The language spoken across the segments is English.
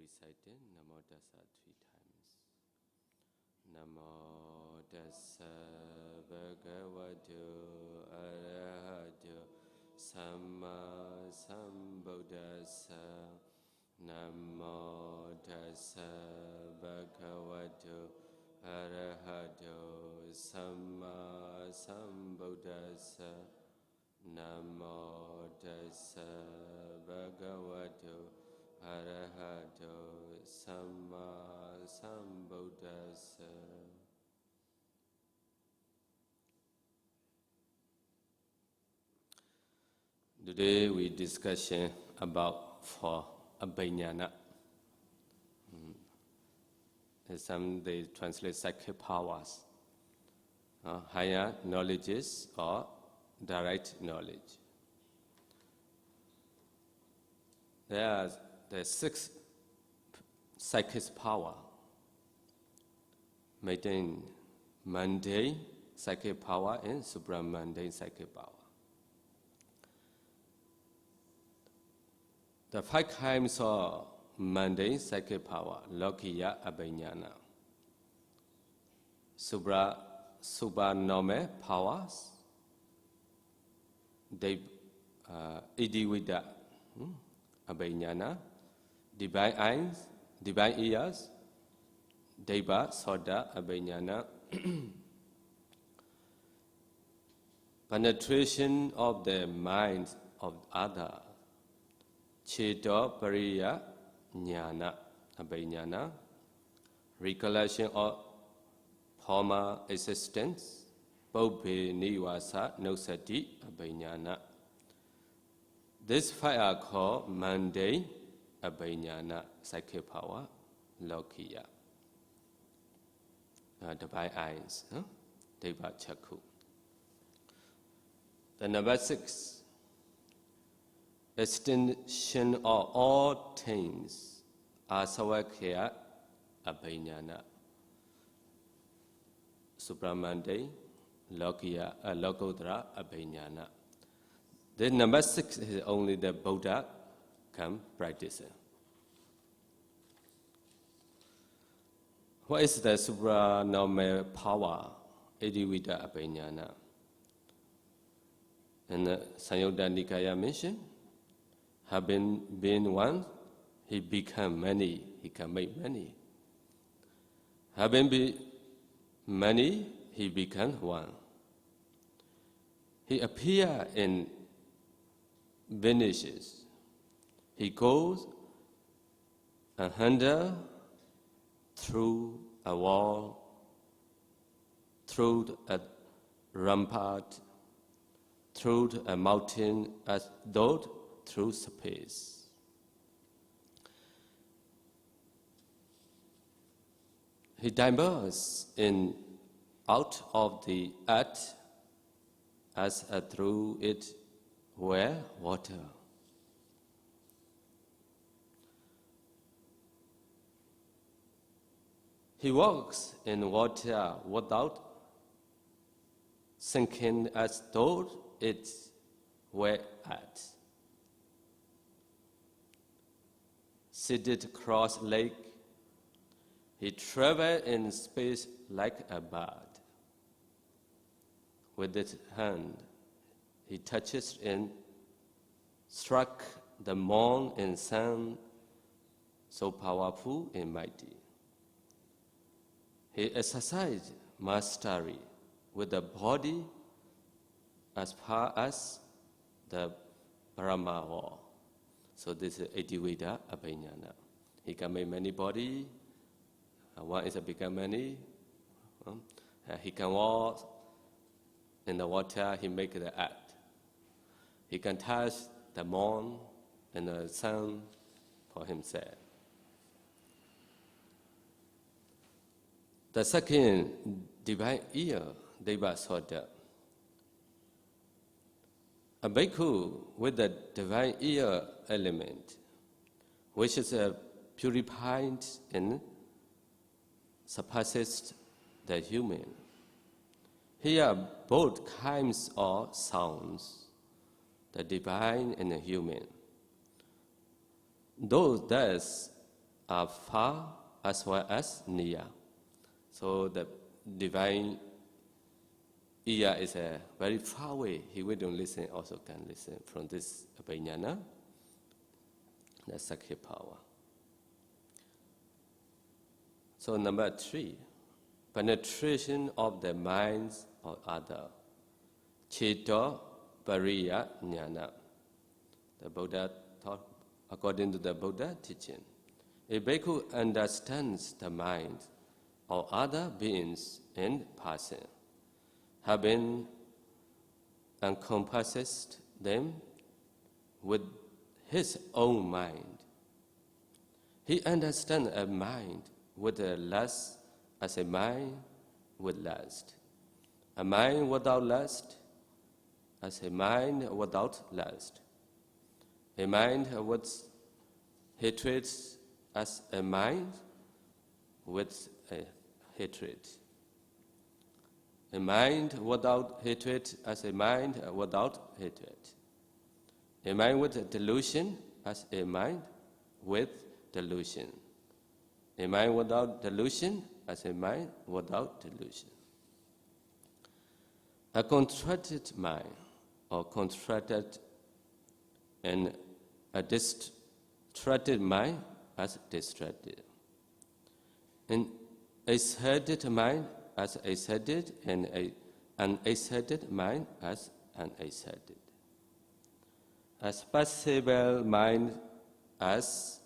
reciting Namo Tassa 3 times. Namo Tassa Bhagavato Arahato Samma Sambuddhassa. Namo Tassa Bhagavato Arahato Samma Sambuddhassa. Namo Tassa Bhagavato Arahato Samma Sambuddhassa. Today we discussion about for abhignana. Some they translate psychic powers, higher knowledges or direct knowledge. There are the 6 psychic power, maintaining mundane psychic power and supramundane psychic power. The 5 kinds of mundane psychic power, Lokiya Abhignana, supernormal powers, Idivida Abhignana, divine eyes, divine ears, Deva Soda Abhignana, penetration of the mind of others, Cheto Pariya Jnana Abhignana, recollection of former existence, Bobhe Nivasa Nosati Abhignana. These 5 are called mundane Abhignana psychic power, Lokiya. Divine eyes, Deva Chakku. The number 6. Extinction of all things, Asavakya Abhignana, supramundane, Lokiya, Lokottara Abhignana. The number 6 is only the Buddha can practice. What is the supranormal power, Adivida Abhignana? And the Sanyutta Nikaya mentioned, having been one, he become many, he can make many. Having been many, he becomes one. He appears and vanishes. He goes 100 through a wall, through a rampart, through a mountain, as though through space. He diverges in out of the earth as through it were water. He walks in water without sinking as though it were earth. Seated across lake, he travels in space like a bird. With his hand, he touches and struck the moon and sun, so powerful and mighty. He exercised mastery with the body as far as the Brahma wall. So this is Adivida Abhignana. He can make many body. One is a become many. He can walk in the water. He make the earth. He can touch the moon and the sun for himself. The second, divine ear, Deva Soda. A bhikkhu with the divine ear element, which is purified and surpasses the human. Here both kinds of sounds, the divine and the human. Though thus are far as well as near. So the divine ear is very far away. He will don't listen, also can listen from this abhignana, the Sakya power. So number 3, penetration of the minds of other. Chito Pariya Jnana. The Buddha taught, according to the Buddha teaching, a bhikkhu understands the mind of other beings in person, having encompassed them with his own mind. He understands a mind with a lust as a mind with lust, a mind without lust as a mind without lust, a mind with hatred as a mind with a hatred, a mind without hatred as a mind without hatred, a mind with delusion as a mind with delusion, a mind without delusion as a mind without delusion. A contracted mind or contracted and a distracted mind as distracted. An excited mind as excited and an excited mind as unexcited. A passible mind as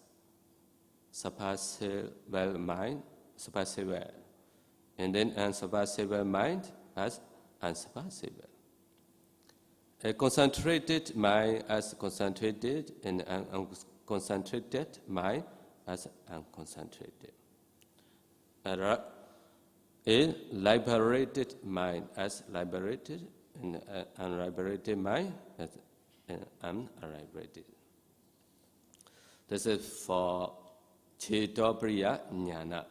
surpassable mind, surpassable, and then unsurpassable mind as unsurpassable. A concentrated mind as concentrated, and an unconcentrated mind as unconcentrated. A liberated mind as liberated, and an unliberated mind as unliberated. This is for Chetopriya Jnana.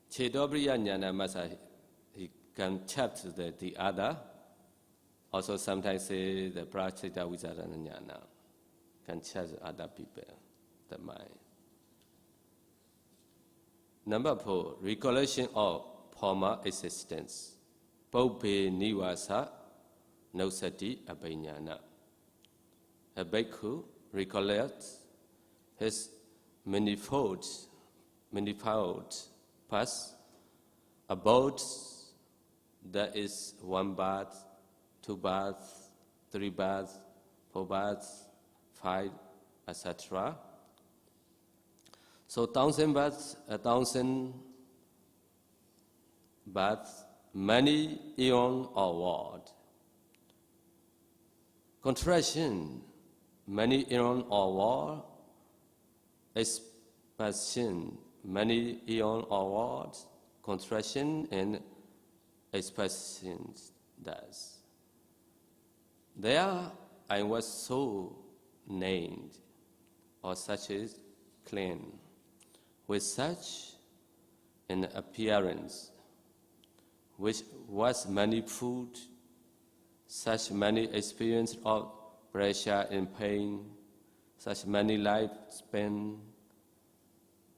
Chetopriya Jnana means he can chat to the other. Also sometimes say the Prachita Vicarana Jnana can chat to other people, the mind. Number 4, recollection of former existence. Paubhe Nivasa Nosati Abhignana. A bhikkhu recollects his manifold past abodes. There is 1 bath, 2 baths, 3 baths, 4 baths, 5, etc. So 1,000 baths, 1,000 baths, many eon or world. Contraction, many eon or world. Expansion, many eon or world. Contraction and expansion does. There I was so named, or such is clean, with such an appearance, which was many food, such many experience of pressure and pain, such many life spent,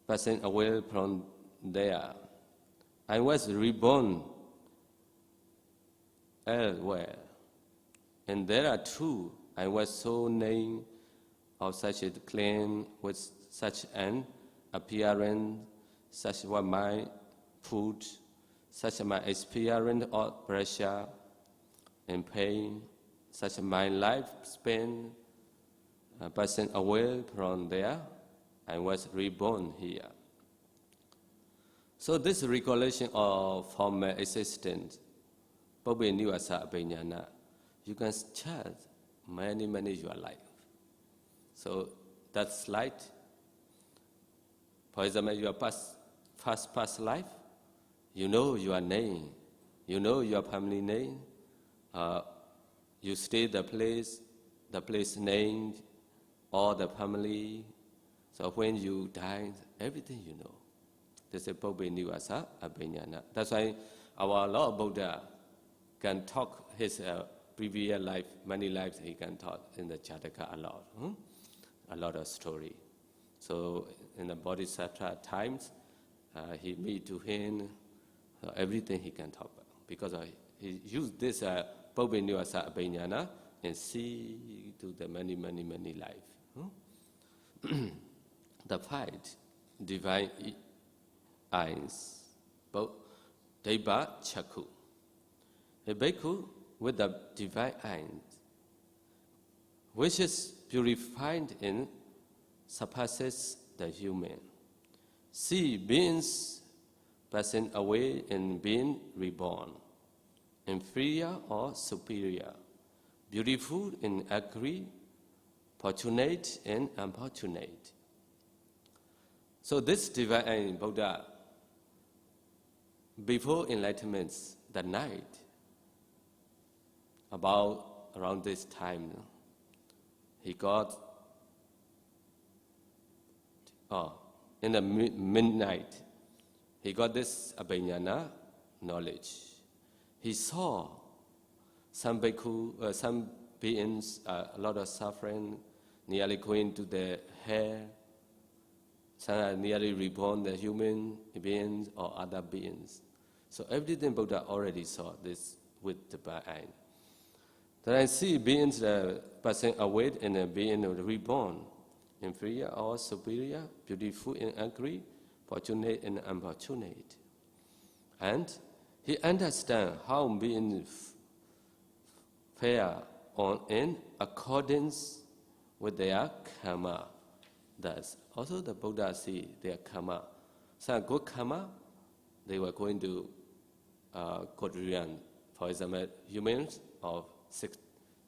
passing away from there. I was reborn elsewhere. And there are 2. I was so named of such a claim with such an appearance, such was my food, such my experience of pressure and pain, such my life spent, passing away from there. I was reborn here. So this recollection of former existence, Paubhe Nivasa Abhignana, you can chart many your life. So that's light. For example, your past life, you know your name, you know your family name, you stay the place named, or the family. So when you die, everything you know. This is Paubhe Nivasa Abhignana. That's why our Lord Buddha can talk his previous life, many lives he can talk in the Jataka a lot of story. So in the Bodhisattva times, he meet to him, everything he can talk about. Because he used this Paubhinyasa Abhinyana and see to the many life. The fight, divine eyes, both Deva Chakku. A bhikkhu with the divine eyes, which is purified and surpasses the human. See beings passing away and being reborn, inferior or superior, beautiful and ugly, fortunate and unfortunate. So this divine Buddha, before enlightenment, the night, around this time, he got, in the midnight, he got this abhinyana knowledge. He saw some bhikkhu, some beings, a lot of suffering, nearly going to the hell, some are nearly reborn, the human beings or other beings. So everything Buddha already saw this with the eye. Then I see beings passing away and being reborn, inferior or superior, beautiful and ugly, fortunate and unfortunate. And he understands how beings fare on in accordance with their karma. Thus, also the Buddha see their karma. Some good karma, they were going to good realm. For example, humans of 6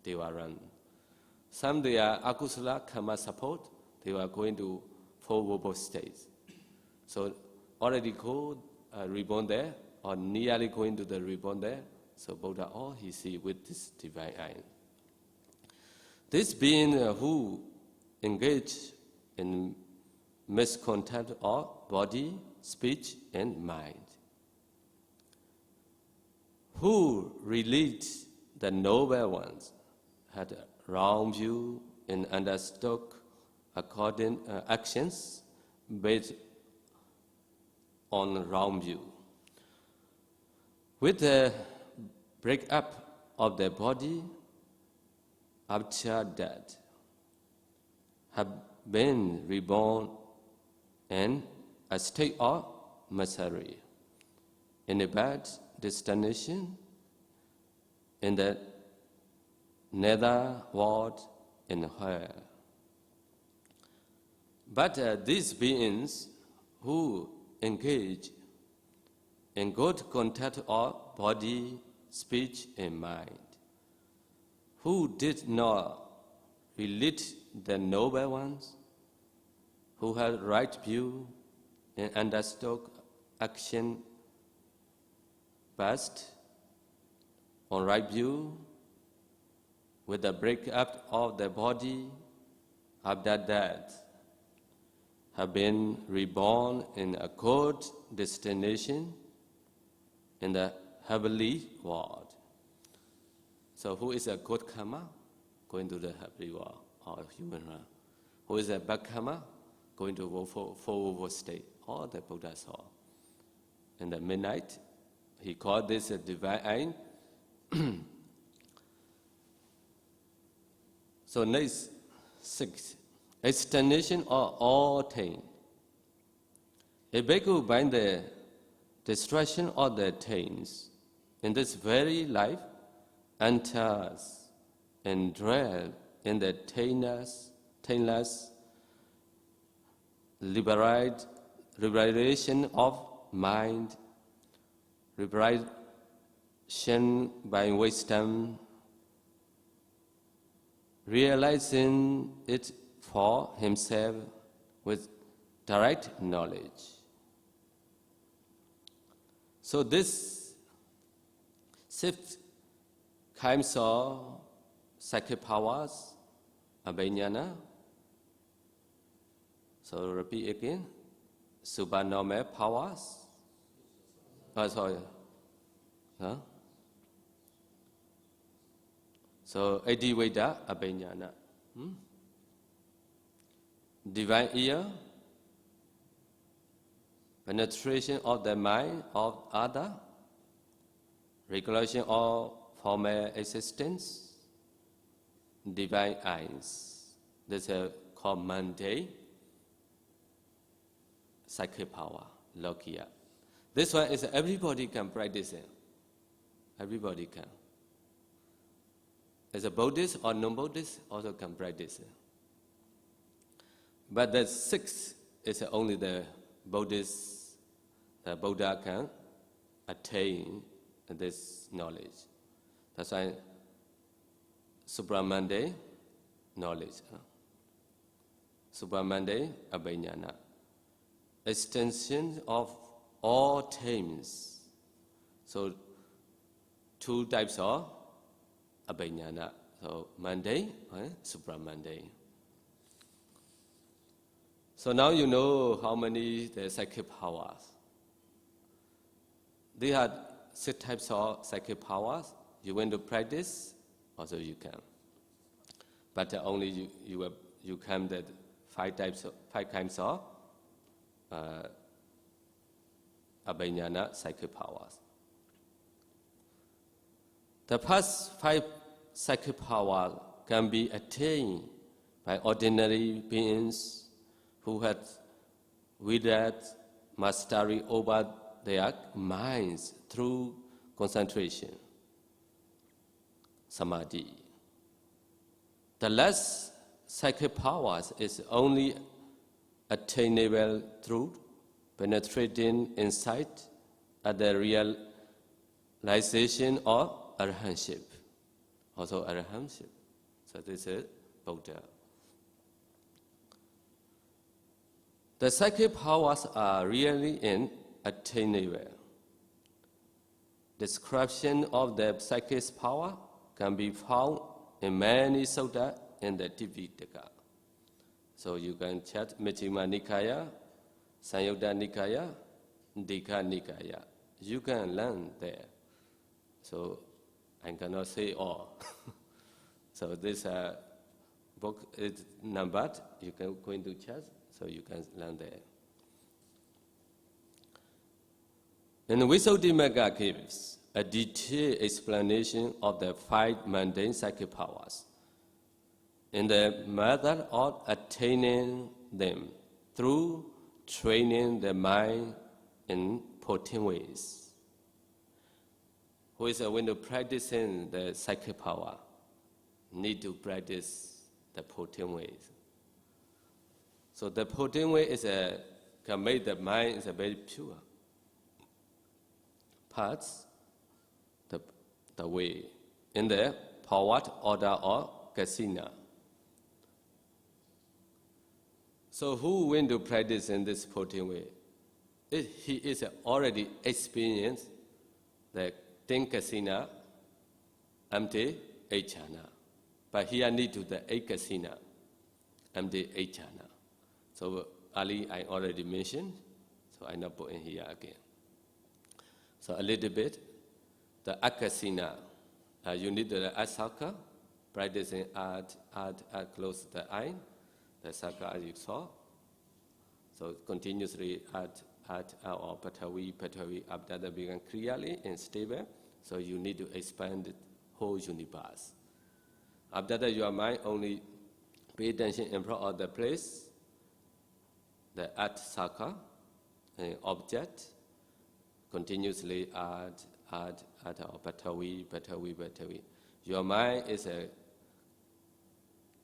Devaran. Some they are akusala karma support, they were going to 4 Vobo states. So already go reborn there, or nearly going to the reborn there. So Buddha all he see with this divine eye. This being who engage in misconduct of body, speech, and mind, who released the noble ones, had a wrong view and understood according actions based on wrong view. With the breakup of the body, after death, have been reborn in a state of misery, in a bad destination, in the nether world, in hell. But these beings who engage in good contact of body, speech, and mind, who did not relate the noble ones, who had right view and understood action based on right view, with the breakup of the body, after that, have been reborn in a good destination in the heavenly world. So who is a good karma? Going to the heavenly world or human realm. Who is a bad karma? Going to four state. All the Buddha saw. In the midnight, he called this a divine eye. So next 6, extermination of all things. A bhikkhu by the destruction of the things in this very life enters and dwells in the taintless liberation of mind, liberation by wisdom, realizing it for himself with direct knowledge. So this 6 kinds of psychic powers, abhinyana. So repeat again, supernormal powers. So Adiveda abhinyana. Divine ear, penetration of the mind of other, regulation of formal existence, divine eyes. This is called mundane psychic power, Lokiya. This one is everybody can practice it. Everybody can. As a Buddhist or non-Buddhist also can practice it. But the sixth is only the Buddhist, the Buddha can attain this knowledge. That's why supramundane knowledge. Supramundane abhignana. Extension of all themes. So, two types of abhignana. So, mundane and supramundane. So now you know how many the psychic powers. They had 6 types of psychic powers. You want to practice, also you can. But only you can that 5 kinds of abhignana psychic powers. The first 5 psychic powers can be attained by ordinary beings who had withered mastery over their minds through concentration, samadhi. The last psychic powers is only attainable through penetrating insight at the realization of arahantship. Also arahantship. So this is Buddha. The psychic powers are really inattainable. Description of the psychic power can be found in many sutta in the Tipitaka. So you can check Majjhima Nikaya, Samyutta Nikaya, Digha Nikaya. You can learn there. So I cannot say all. So this book is numbered. You can go into check. So you can learn there. And Visuddhimagga gives a detailed explanation of the 5 mundane psychic powers in the method of attaining them through training the mind in 14 ways. Who is when to practicing the psychic power, need to practice the 14 ways. So the 14 way can make the mind is very pure. Parts, the way, in the forward order or kasina. So who went to practice in this 14 way? He is already experienced the 10 kasina, empty 8 jhana. But here need to the 8 kasina, empty 8 jhana. So early I already mentioned, so I not put in here again. So a little bit, the akasina, you need the asaka, practicing add, close the eye, the saka as you saw. So continuously add or patavi, after that become clearly and stable. So you need to expand the whole universe. After that your mind only pay attention in front of the place, the add saka, object, continuously add, or patavi. Your mind is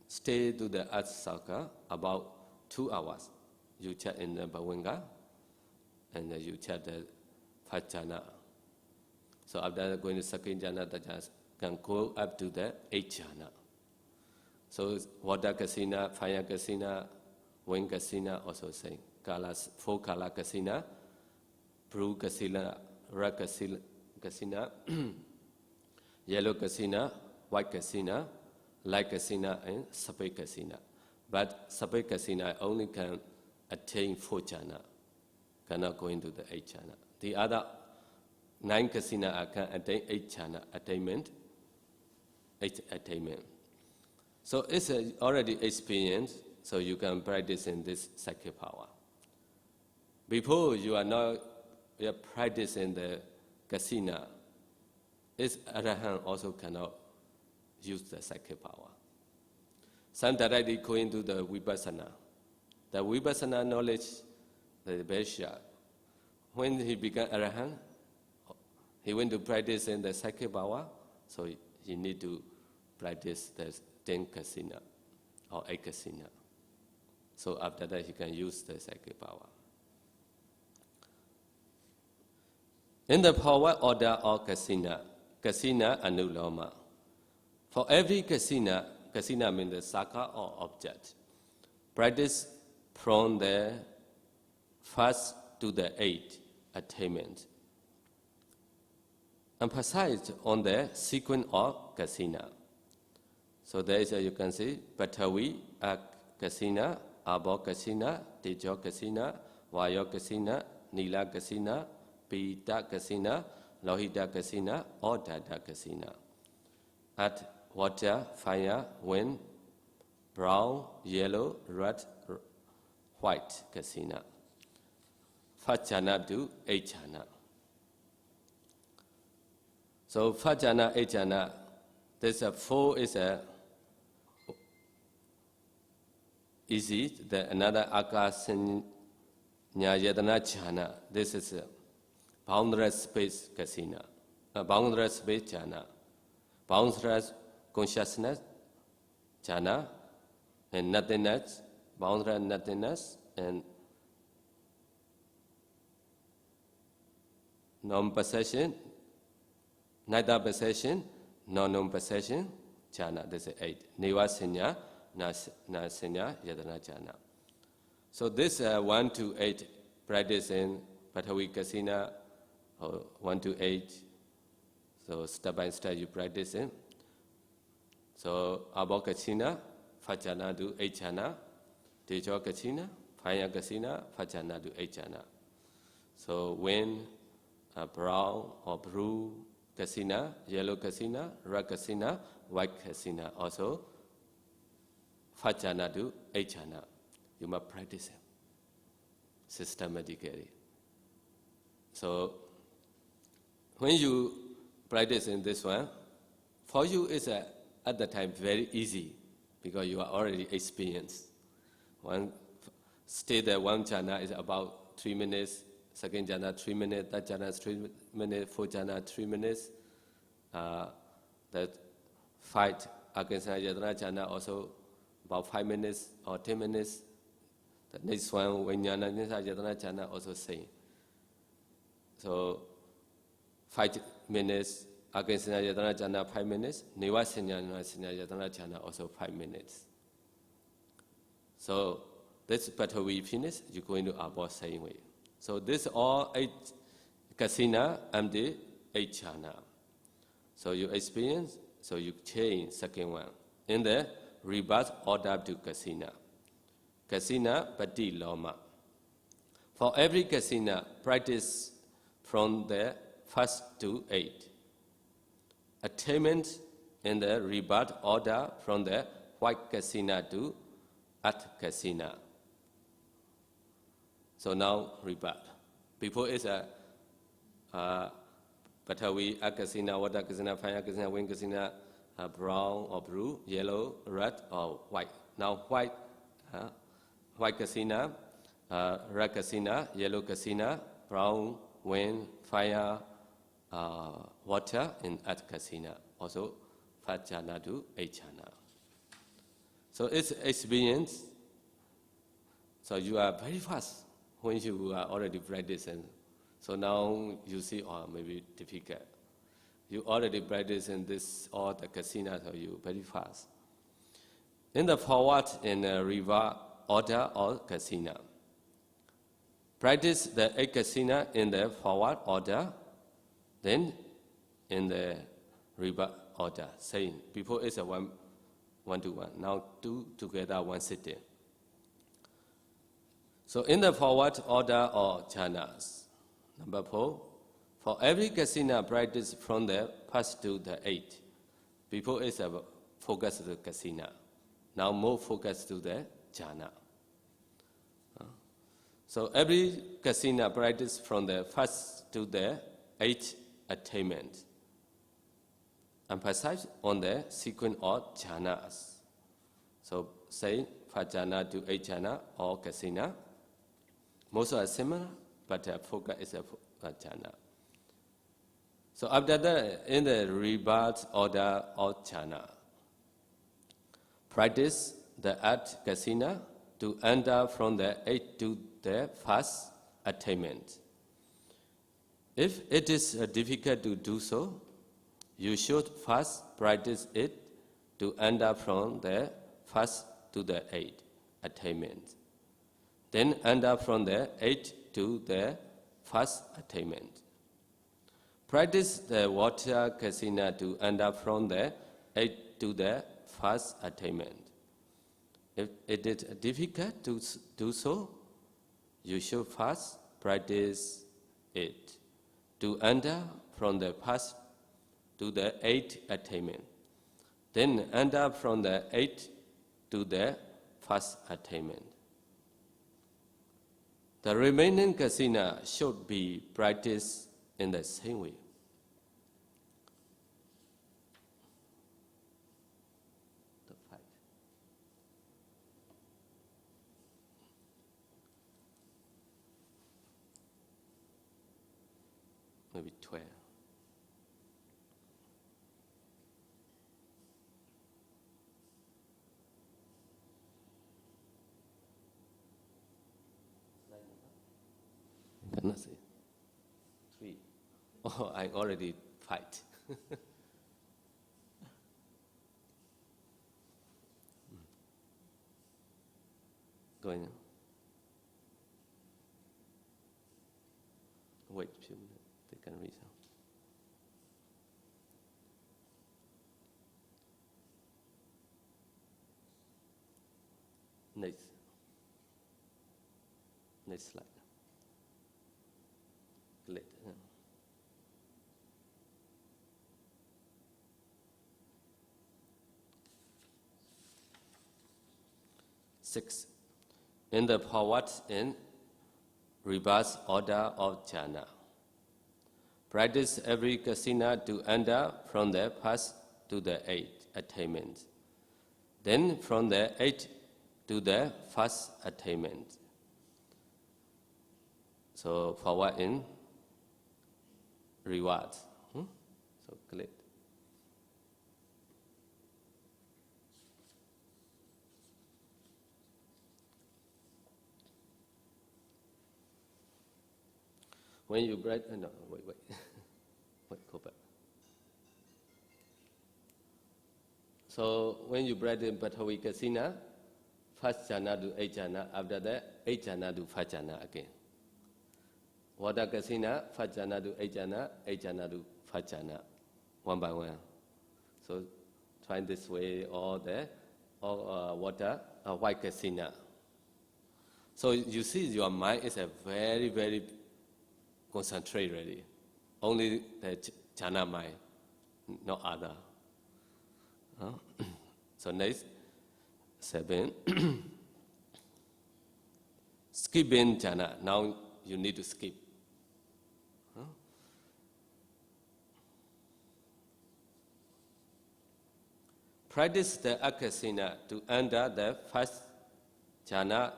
stay to the add saka about 2 hours. You check in the bhavanga, and you check the 5 jhana. So after going to second jhana, the jhana can go up to the 8 jhana. So water kasina, fire kasina, wind kasina also same. 4 kala kasina, blue kasina, red kasina, yellow kasina, white kasina, light kasina, and sape kasina. But sape kasina only can attain 4 jhana, cannot go into the 8 jhana. The other 9 kasina can attain 8 jhana attainment. So it's already experienced, so you can practice in this psychic power. Before you are not practicing the kasina, is Arahant also cannot use the psychic power. Some directly go into the vipassana. The vipassana knowledge, the Vaishya, when he became Arahant, he went to practice in the psychic power, so he need to practice the 10 kasina or 8 kasina. So after that, he can use the psychic power. In the power order of kasina, kasina anuloma. For every kasina, kasina means the saka or object. Practice from the first to the 8th attainment. Emphasize on the sequence of kasina. So there is, you can see, Patavi kasina, Abo kasina, Tejo kasina, Vayo kasina, Nila kasina, Pita kasina, Lohita kasina, or Dada kasina. At water, fire, wind, brown, yellow, red, white kasina. Fajana to 8 jhana. So Fajana, 8 jhana, there's a 4 is a easy, the another Akasanya Yadana jhana. This is a boundless space kasina, boundless space jhana, boundless consciousness jhana, and nothingness, boundless nothingness, and non-possession, neither possession, nor non-possession jhana. This is 8. Nivasanya, Nasanya, Yadana jhana. So this 1 to 8 practice in Patavi kasina, 1 to 8. So step by step you practice in. So Abo kasina, Fajana to 8 jhana. Tejo kasina, Fire kasina, Fajana to 8 jhana. So when brown or blue kasina, yellow kasina, red kasina, white kasina, also Fajana to 8 jhana. You must practice it systematically. So when you practice in this one, for you it's at the time very easy because you are already experienced. One stay there, 1 jhana is about 3 minutes, second jhana 3 minutes, that jhana is 3 minutes, 4 jhana 3 minutes. That 5 against Yadana jhana also about 5 minutes or 10 minutes. The next one, Vijnana Yadana jhana also same. So 5 minutes, against Yadana jhana 5 minutes, Nivasanya Yadana jhana also 5 minutes. So this battle we finish, you go into Abo same way. So this all 8 kasina and the 8 jhana. So you experience, so you change second one. In the rebirth order to kasina. Kasina pati loma. For every kasina, practice from the 1st to 8. Attainment in the rebirth order from the white kasina to at kasina. So now rebirth. Before it's a Patavi, Akasina, water kasina, fire kasina, wind kasina, brown or blue, yellow, red or white. Now white kasina, red kasina, yellow kasina, brown, wind, fire, water, and at kasina. Also 5 jhana to 8 jhana. So it's experience. So you are very fast when you are already practicing. So now you see, maybe difficult. You already practice in this all the kasina, so you very fast. In the forward and reverse order of kasina. Practice the 8 kasina in the forward order, then in the reverse order. Saying before it's a 1 to 1. Now 2 together, 1 sitting. So in the forward order of jhanas, number 4, for every kasina practice from the 1st to the 8th. Before it's a focus to the kasina. Now more focus to the jhana. So every kasina practice from the first to the eighth attainment. Emphasize on the sequence of jhanas. So say 5 jhana to 8 jhana or kasina. Most are similar, but the focus is a jhana. So after that, in the rebirth order of jhana, practice the art kasina to enter from the 8th to the first attainment. If it is difficult to do so, you should first practice it to enter from the first to the 8th attainment. Then enter from the 8th to the first attainment. Practice the water kasina to enter from the 8th to the first attainment. If it is difficult to do so, you should first practice it to enter from the first to the 8th attainment. Then enter from the 8th to the first attainment. The remaining kasina should be practiced in the same way. The 5. Maybe 12. Cannot see. 3. Oh, I already fight. Going on. Wait a few minutes. They can read out. Next slide. Click. 6. In the forward and reverse order of jhana. Practice every kasina to enter from the first to the 8th attainment. Then from the 8th to the first attainment. So forward in reverse. So click. When you breathe, no, wait. Wait, go back. So when you breathe in Patavi Kasina, first jhana to 8 jhana, after that 8 jhana to 5 jhana again. Water Kasina, first jhana to 8 jhana, 8 jhana to 5 jhana, one by one. So try this way all water, white Kasina. So you see your mind is a very, very concentrate really. Only the jhana mind, no other. So next, 7. Skipping jhana. Now you need to skip. Practice the akasina to enter the first jhana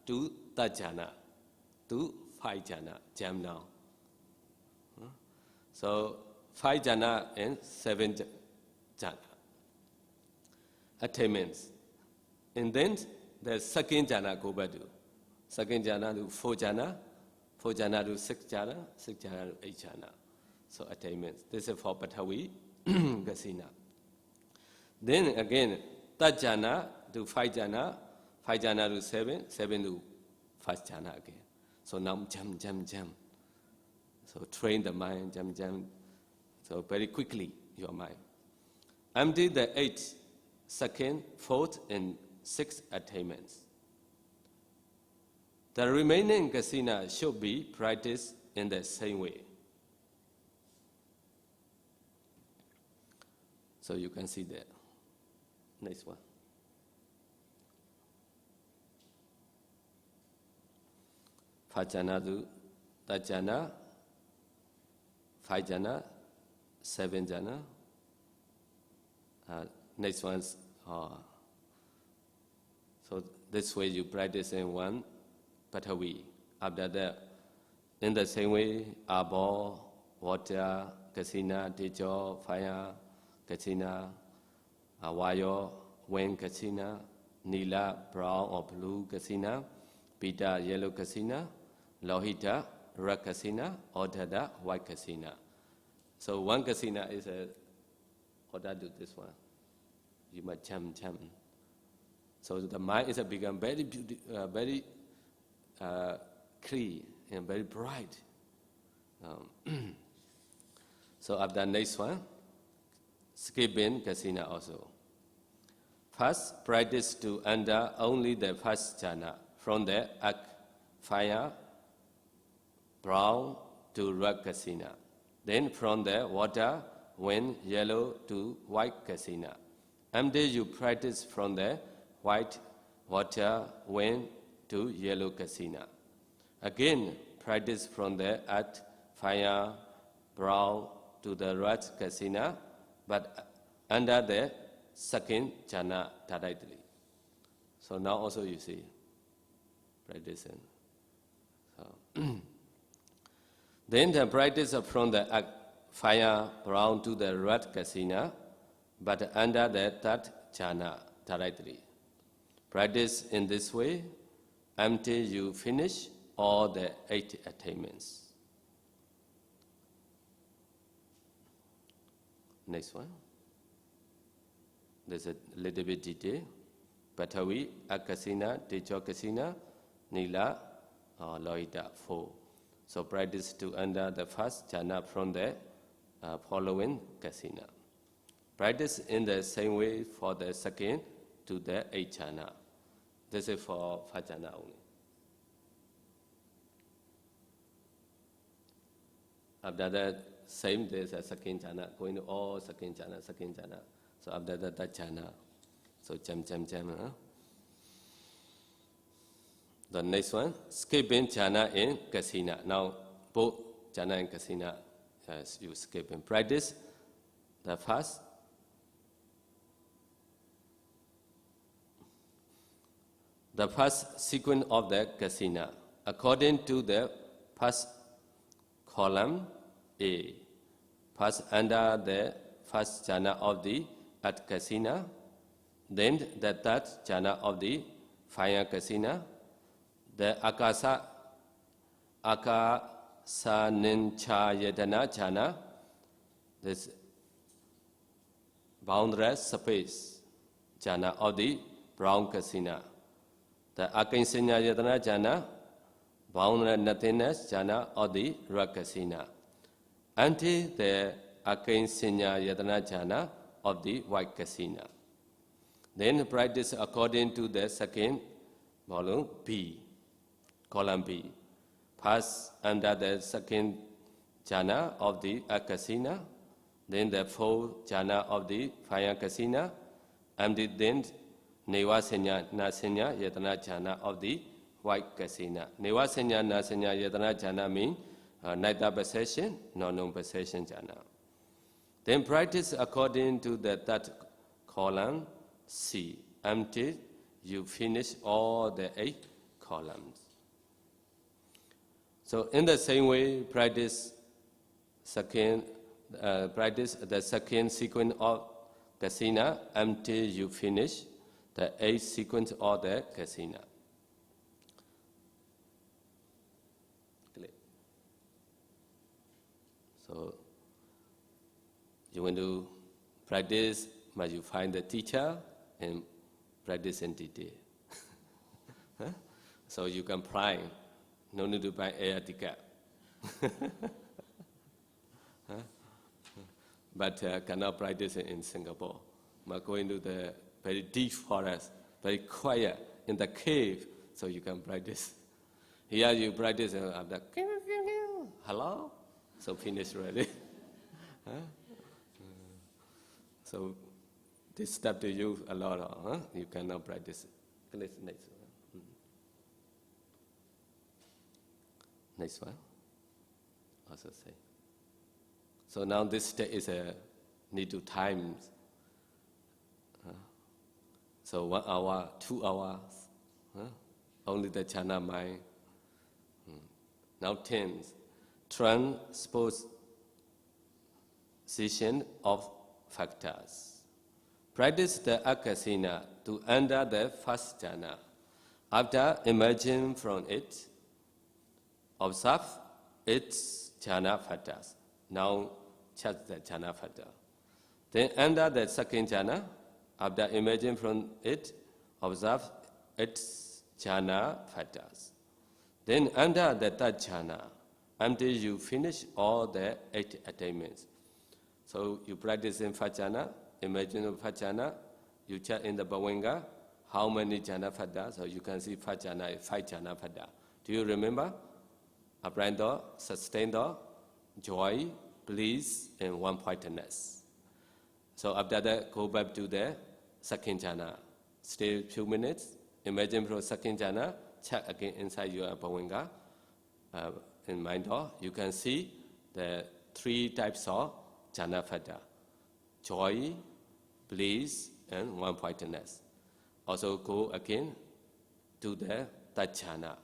to third jhana to 5 jhana. Jam now. So 5 jhana and 7 jhana attainments. And then the second jhana go back to. Second jhana to 4 jhana, 4 jhana to 6 jhana, 6 jhana to 8 jhana. So attainments. This is for Patavi Kasina. Then again, third jhana to 5 jhana, 5 jhana to 7, 7 to first jhana again. So now jump. So train the mind, jump. So very quickly, your mind. Empty the 8th, 2nd, 4th, and 6th attainments. The remaining kasina should be practiced in the same way. So you can see that. Next one. Fajana to Tajana, 5 jhana, 7 jhana. Next one's so this way you practice in one Patavi. After that, in the same way, Abo, water, Kasina, Tejo, fire, Kasina, Awayo, wind, Kasina, Nila, brown or blue, Kasina, Pita, yellow, Kasina, Lohita, red, Kasina, or Dada, white, Kasina. So one Kasina is a, or that do this one. You might jump. So the mind is become very beautiful, very clear and very bright. So after next one, skipping Kasina also. First, practice to enter only the first jhana. From there, fire, brown to red Kasina. Then from there, water, wind, yellow to white Kasina. Until you practice from there, white, water, wind to yellow Kasina. Again, practice from there at fire, brown to the red Kasina, but under the second jhana directly. So now also you see, practicing. So then the practice from the fire, brown to the red Kasina, but under the third jhana directly. Practice in this way until you finish all the 8 attainments. Next one. There's a little bit detail. Patavi, Akasina, Tejo Kasina, Nila, Lohita, 4. So practice to enter the first jhana from the following Kasina. Practice in the same way for the second to the 8 jhana. This is for 5 jhana only. After that, same there's a second jhana, going to all second jhana. So after that jhana, so jam. Huh? The next one, skipping jhana in Kasina. Now both jhana and Kasina, you skip and practice the first. The first sequence of the Kasina, according to the first column A, first under the first jhana of the at Kasina, then the third jhana of the fire Kasina, the Akasanincha Yedana jhana, this boundless space jhana of the brown Kasina. The Akinsanya Yadana jhana, boundless nothingness jhana of the red Kasina. Until the Akinsanya Yadana jhana of the white Kasina. Then practice according to the second volume B, column B. Pass under the second jhana of the Akasina, then the fourth jhana of the fire Kasina, and then Nevasanya Nasanya Yadana jhana of the white Kasina. Nevasanya Nasanya Yadana jhana means neither possession nor non-possession jhana. Then practice according to the third column C until you finish all the 8 columns. So in the same way, practice the second sequence of Kasina until you finish the 8th sequence of the Kasina. So you want to practice, but you find the teacher and practice in detail. Huh? So you can fly, no need to buy air ticket. Huh? But cannot practice in Singapore. But going to the very deep forest, very quiet, in the cave, so you can practice. Here you practice and after, hello? So finish already. Huh? So this step to you a lot, huh? You cannot practice. Next one. Next one. Also same. So now this state is a need to times. So 1 hour, 2 hours. Only the jhana mind. Now 10. Transposition of factors. Practice the akasina to enter the first jhana. After emerging from it, observe its jhana factors. Now check the jhana factor. Then enter the second jhana. After emerging from it, observe its jhana factors. Then enter the third jhana until you finish all the 8 attainments. So you practice in first jhana, emerging of first jhana, you check in the Bhavanga how many jhana factors. So you can see first jhana is 5 jhana factors. Do you remember? Upright door, sustained door, joy, bliss, and one-pointedness. So after that, go back to the second jhana. Stay a few minutes. Imagine from second jhana, check again inside your Bhavanga. In mind door, you can see the 3 types of jhana factor: joy, bliss, and one-pointedness. Also go again to the third jhana.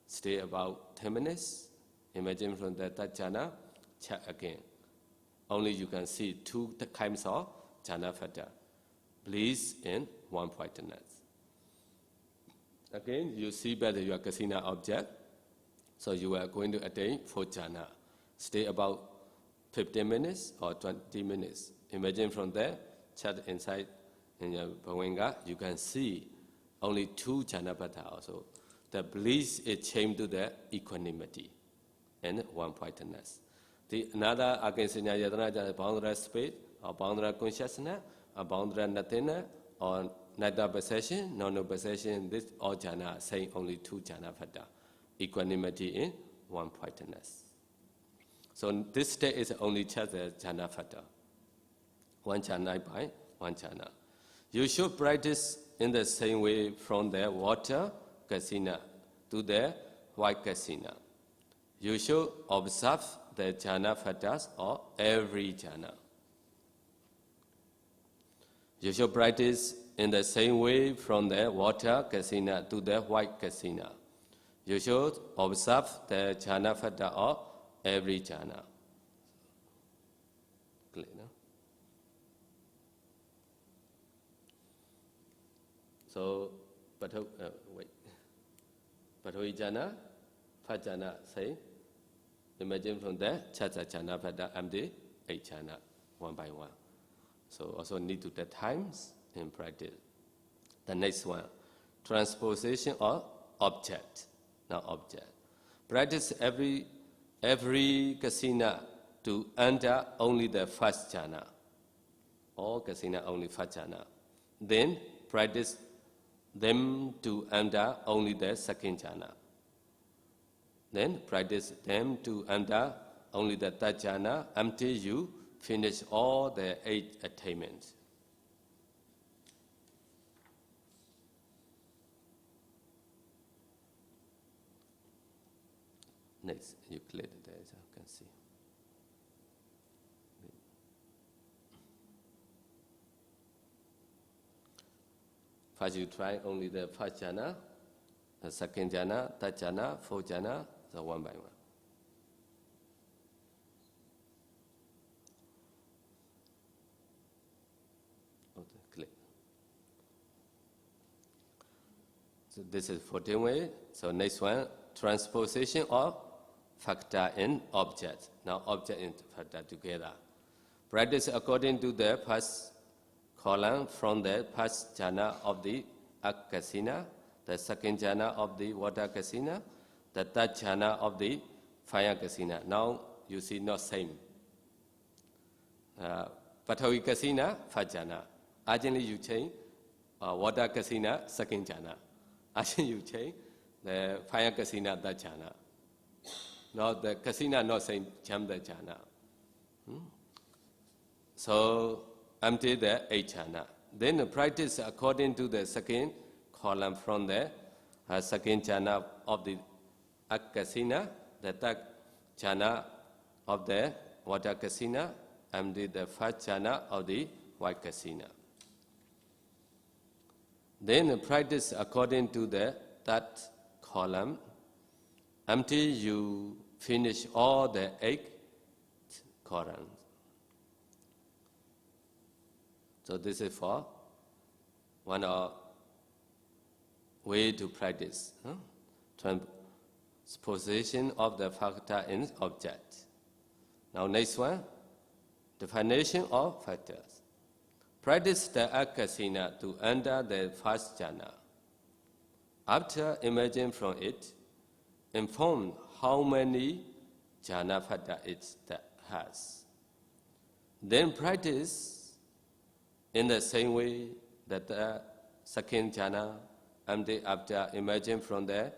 Stay about 10 minutes. Imagine from the third jhana, check again. Only you can see 2 kinds of jhana factor: bliss and one-pointedness. Again, you see better your kasina object. So you are going to attain 4 jhana. Stay about 15 minutes or 20 minutes. Imagine from there, check inside in your Bhavanga, you can see only 2 jhana factor also. The bliss is changed to the equanimity and one-pointedness. Another Akasina Yadana is boundless space or boundless consciousness or boundless nothingness or neither possession, no possession. This all jhana saying only 2 jhana factor: equanimity and one-pointedness. So this state is only just the jhana factor. 1 jhana by 1 jhana. You should practice in the same way from the water kasina to the white kasina. You should observe the jhana factors of every jhana. You should practice in the same way from the water kasina to the white kasina. You should observe the jhana factor of every jhana. Clear, no? So, Pathavi jhana, first jhana, say, imagine from there, chacha jhana factor, empty 8 jhana, 1 by 1. So also need to take times in practice. The next one, transposition of object. Now object. Practice every kasina to enter only the first jhana. All kasina only first jhana. Then practice them to enter only the second jhana. Then practice them to enter only the third jhana until you finish all the 8 attainments. Next, you clear it there, as you can see. First, you try only the first jhana, the second jhana, third jhana, fourth jhana, so 1 by 1. Okay, clear. So this is 14 way. So next one, transposition of factor and object. Now object and factor together. Practice according to the first column from the first jhana of the akasina, the second jhana of the water kasina, the third jhana of the fire kasina. Now you see not same. Pathavi kasina, first jhana. Urgently you change water kasina, second jhana. Urgently you change the fire kasina, third jhana. Now the kasina not same, jump the jhana. So empty the 8 jhana. Then practice according to the second column from the second jhana of the akasina, the third jhana of the water kasina, and the first jhana of the white kasina. Then practice according to the third column until you finish all the 8 columns. So this is for one way to practice. Transposition of the factor in object. Now next one, definition of factors. Practice the akasina to enter the first jhana. After emerging from it, inform how many jhana factor it has. Then practice in the same way that the second jhana, and after emerging from the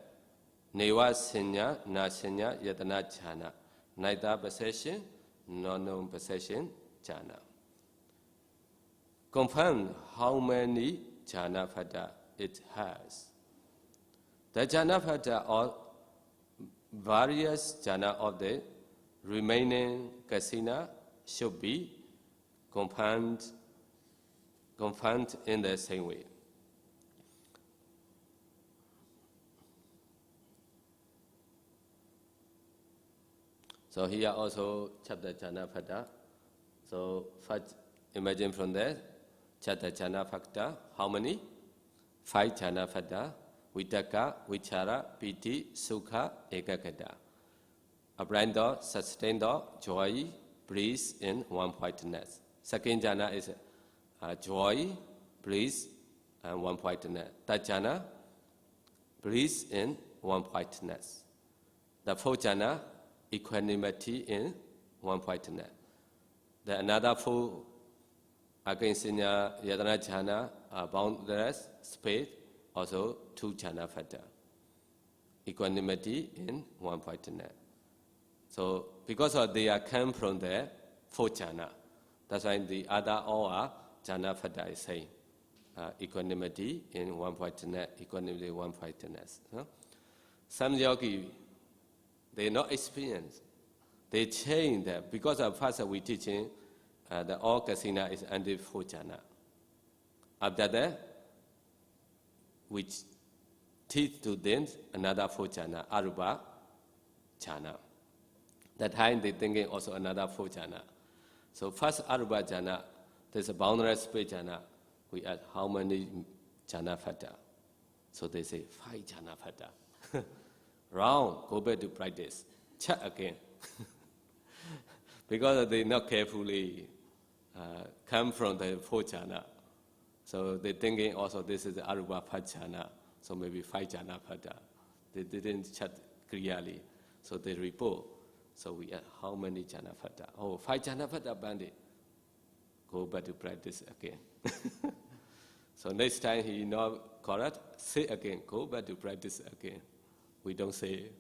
neva sinya, na sinya, yadana jhana, neither possession, non possession jhana. Confirm how many jhana factor it has. The jhana factor or various jhana of the remaining kasina should be confirmed in the same way. So here also chapter jhana factor. So first imagine from there, chapter jhana factor, how many? 5 jhana factor. Vitaka, vichara, piti, sukha, ekagata. Upright thought, sustained thought, joy, bliss, and one-pointedness. Second jhana is joy, bliss, and one-pointedness. Third jhana, bliss and one-pointedness. The fourth jhana, equanimity and one-pointedness. The another 4 against yadana jhana, boundless, space, also 2 jhana factor. Equanimity and one-pointedness. So because they are come from the 4 jhana, that's why the other all are jhana factor is saying. Equanimity and one-pointedness, equanimity and one-pointedness. Some yogi, they not experience. They change that because of first we teaching the all kasina is under 4 jhana. After that, we teach to them another 4 jhana, arupa jhana. That time they thinking also another 4 jhana. So first arupa jhana, there's a boundless space jhana. We ask how many jhana factor. So they say 5 jhana factor. Round, go back to practice. Check again. Because they not carefully come from the 4 jhana. So they thinking also this is the arupa jhana. So maybe 5 jhana factor. They didn't check clearly. So they report. So we ask how many jhana factor? Oh, 5 jhana factor bandit. Go back to practice again. So next time he not correct, say again, go back to practice again. We don't say.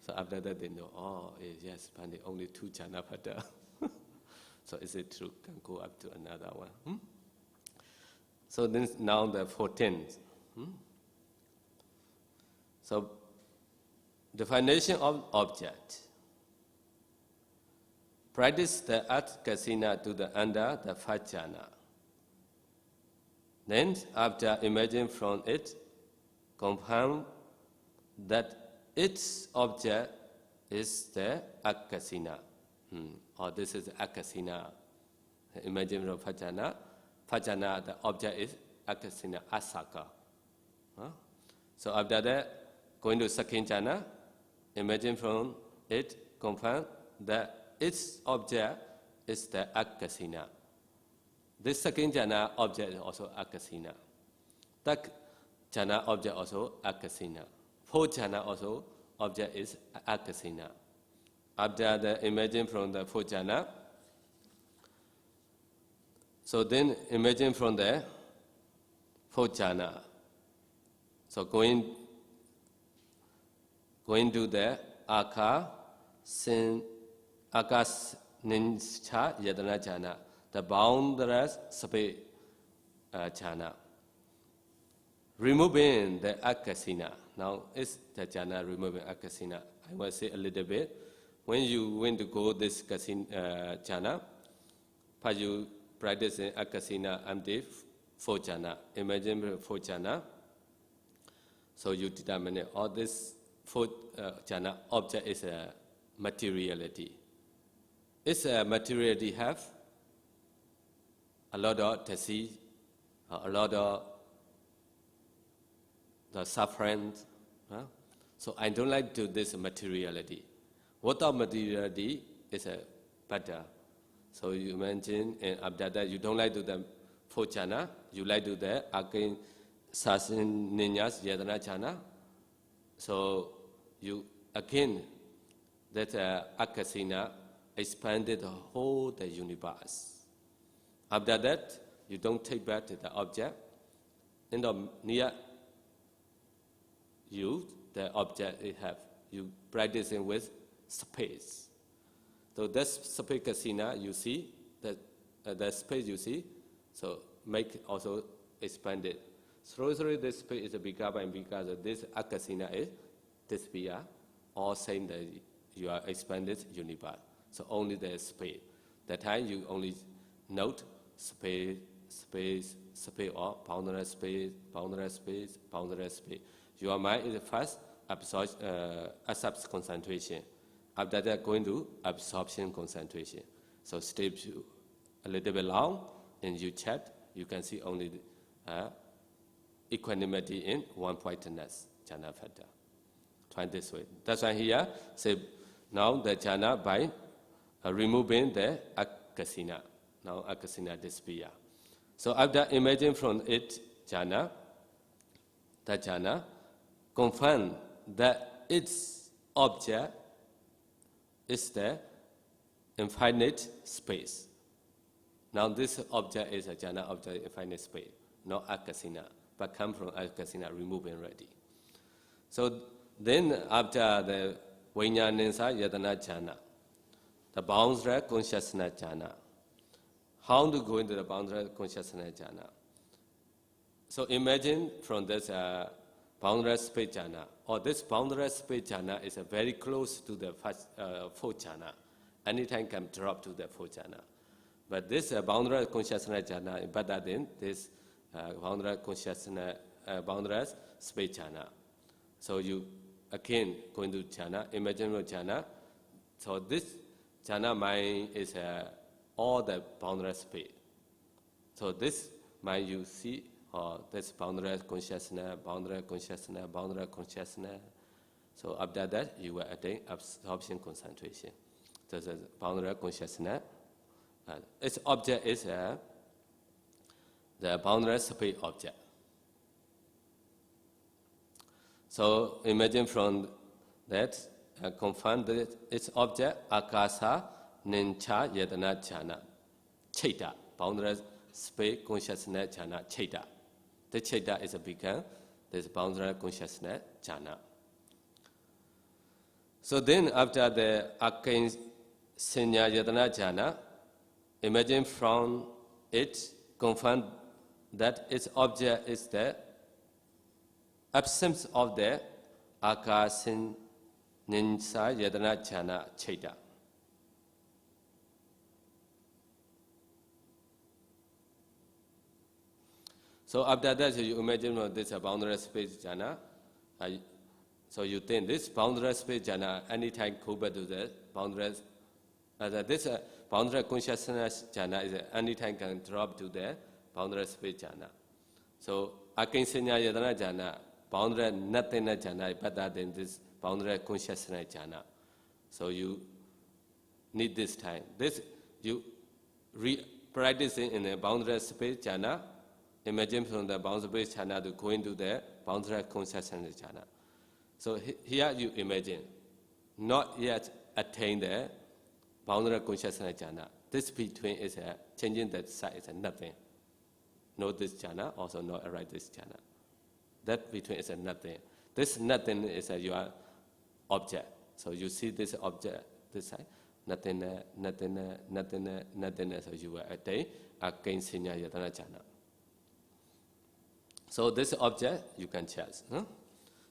So after that they know, oh yes, bandit, only 2 jhana factor. So is it true? Can go up to another one. So then now the 14th. So definition of object. Practice the art kasina to the under the first jhana. Then after emerging from it, confirm that its object is the akasina. Or this is akasina. Imagine from Fajana. Fajana, the object is akasina, asaka. So after that, going to second jhana, imagine from it, confirm that its object is the akasina. This second jhana object is also akasina. That jhana object also akasina. Fourth jhana also object is akasina. After the imagine from the fourth jhana, so then imagine from the fourth jhana. So going to the aka sin akas ninscha yadana jhana, the boundless space jhana. Removing the akasina. Now is the jhana removing akasina. I will say a little bit. When you went to go this jhana, first you practice in Akasina Amdi 4 jhana. Imagine 4 jhana. So you determine all this 4 jhana object is a materiality. It's a materiality have a lot of disease, a lot of the suffering. So I don't like to this materiality. Without materiality is a better. So you imagine, and after that you don't like to the 4 jhana, you like to the again sasin ninyas yadana jhana. So you again that Akasina expanded the whole the universe. After that, you don't take back to the object. In the near you, the object it have, you practicing with space. So this space Kasina you see, that the space you see, so make also expanded. Slowly this space is bigger and bigger. So this Akasina is disappear, all same that you are expanded universe. So only the space. That time you only note space, space, space, or boundless space, boundless space, boundless space. Your mind is first accepts concentration. After that, going to absorption concentration. So step a little bit long, and you check, you can see only equanimity in one-pointedness, jhana factor. Try this way. That's why here, say, now the jhana by removing the Akasina. Now Akasina disappear. So after imagine from it jhana, that jhana, confirm that its object is the infinite space. Now this object is a jhana of the infinite space, not Akasina, but come from Akasina, removing already. So then after the Vijnanensa Yadana jhana, the boundless consciousness jhana. How to go into the boundless consciousness jhana? So imagine from this boundless space jhana, or this boundless space jhana is very close to the first 4 jhana. Anytime can drop to the 4 jhana. But this boundless consciousness jhana is better than this boundless consciousness, boundless space jhana. So you again go into jhana, imagine jhana. So this jhana mind is all the boundless space. So this mind you see, this boundless consciousness, boundless consciousness, boundless consciousness. So after that, you will attain absorption concentration. So the boundless consciousness. Its object is the boundless space object. So imagine from that, confirm that its object, Akasa, Nincha, Yadana, Jhana, Cheta, boundless space consciousness jhana, Cheta. The Cheta is a beacon, this boundless consciousness jhana. So then after the Ukkansa Yadana jhana, imagine from it, confirm that its object is the absence of the Ukkansa Yadana jhana, Cheta. So after that, you imagine this boundless space jhana. So you think this boundless space jhana, anytime go back to the boundless, this boundless consciousness jhana is anytime can drop to the boundless space jhana. So Ukkansa Yadana jhana, boundless nothingness jhana is better than this boundless consciousness jhana. So you need this time. This you practicing in a boundless space jhana. Imagine from the boundless space jhana to go into the boundless consciousness jhana. So here you imagine, not yet attain the boundless consciousness jhana. This between is changing that side is nothing. Not this jhana, also not arrive this jhana. That between is nothing. This nothing is your object. So you see this object, this side, nothingness, nothingness, nothingness, nothingness. So you will attain Ukkansa Yadana jhana. So this object you can chase. Huh?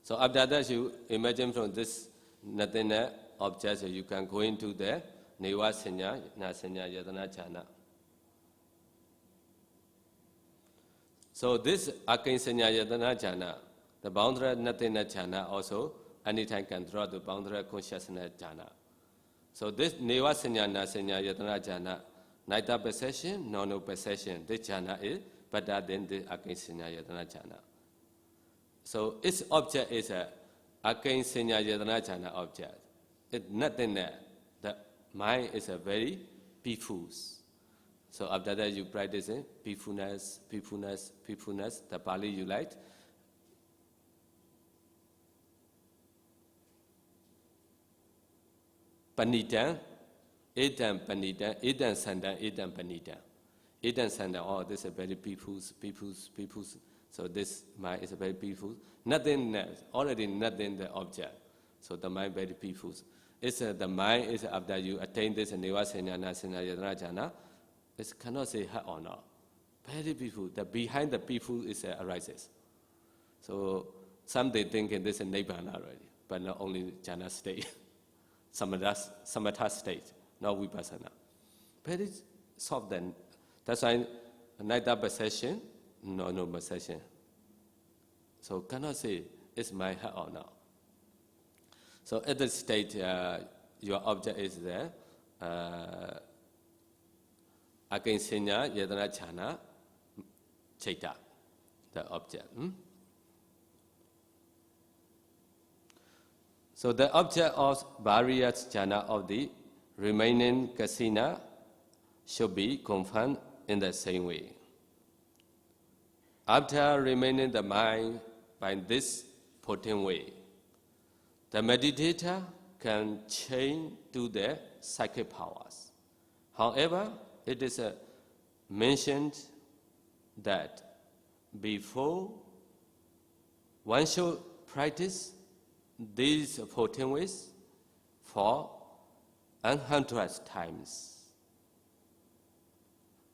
So after that you imagine from this nothing object, so you can go into the Neva Senya, Nasenya Yadana Jhana. So this Ukkansa Yadana Jhana, the boundary nothingness jhana also anytime can draw the boundary consciousness jhana. So this Neva Senya Nasenya Yadana jhana, neither possession nor no possession, this jhana is better than the Ukkansa Yadana jhana. So its object is a Ukkansa Yadana jhana object. It's nothing there. The mind is a very peaceful. So after that you practice peacefulness, peacefulness, peacefulness. The Pali you like. Panitan, Edan Panitan, Edan Sandan, Edan Panitan. Edan Sandan, oh, this is a very peaceful. So this mind is a very peaceful. Nothing else, already nothing the object. So the mind very peaceful. It's the mind is after you attain this Neva Senya Nasenya Yadana jhana, it cannot say hurt or not. Very peaceful. The behind the peaceful is arises. So some they think this is Nibbana already, but not only jhana state. Samatha state, not vipassana. Very soft then. That's why neither possession, no possession. So cannot say it's my heart or not. So at this state, your object is there. Ukkansa Yadana jhana, Chaita, the object. So the object of various jhana of the remaining kasina should be confirmed in the same way. After remaining the mind by this potent way, the meditator can change to the psychic powers. However, it is mentioned that before one should practice these 14 ways for 100 times.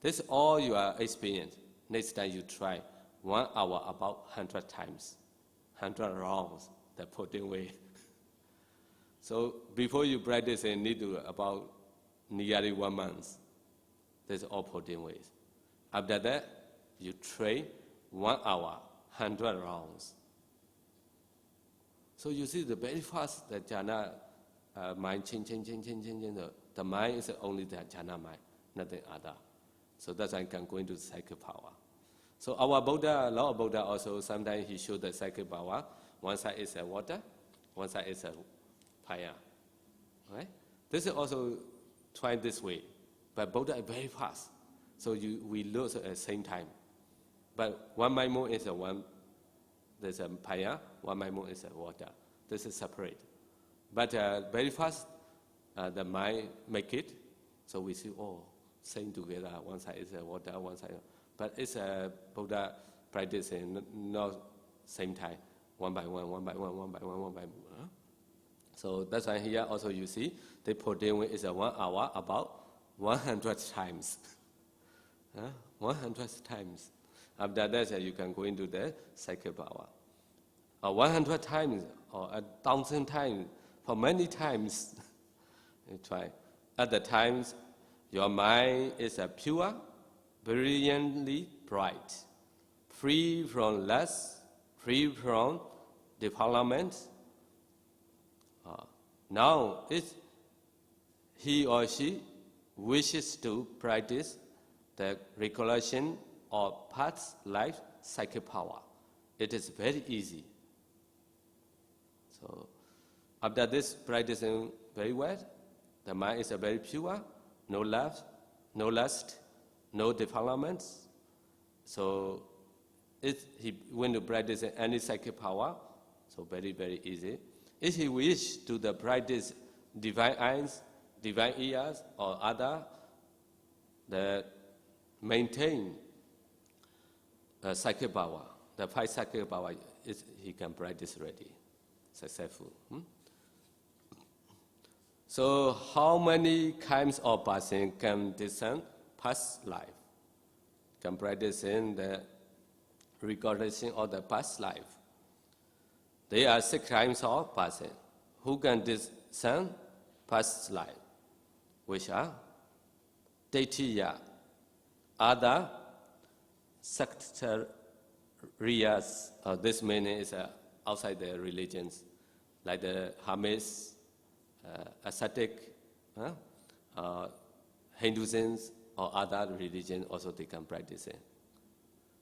This is all your experience. Next time you try 1 hour about 100 times, 100 rounds, the 14 way. So before you practice, you need to about nearly 1 month. This is all 14 ways. After that, you train 1 hour, 100 rounds. So you see the very fast the jhana mind change. The mind is only the jhana mind, nothing other. So that's why I can go into psychic power. So our Buddha, Lord Buddha also sometimes he showed the psychic power. One side is water, one side is fire. Right? This is also tried this way, but Buddha is very fast. So we lose at the same time. But one mind more is one. There's a fire, one mind more is water. This is separate. But very fast, the mind make it. So we see, same together. One side is water, one side. But it's Buddha practicing, not same time. One by one. Huh? So that's why here also you see, the Podewin is 1 hour about 100 times. 100 times. After that, you can go into the psychic power. 100 times or 1,000 times, for many times, you try. At the times, your mind is pure, brilliantly bright, free from lust, free from defilement. Now, if he or she wishes to practice the recollection of past life psychic power, it is very easy. So, after this practicing very well, the mind is very pure, no love, no lust, no defilements. So, when you practice any psychic power, so very, very easy. If he wish to practice divine eyes, divine ears, or other, that maintain psychic power, the 5 psychic power, he can practice already, successful. So how many kinds of person can discern past life? Can practice in the recollection of the past life. There are 6 kinds of person who can discern past life, which are Datiya, other sectarians, this meaning is outside the religions, like the Hermes, ascetic, Hinduism, or other religions also they can practice it.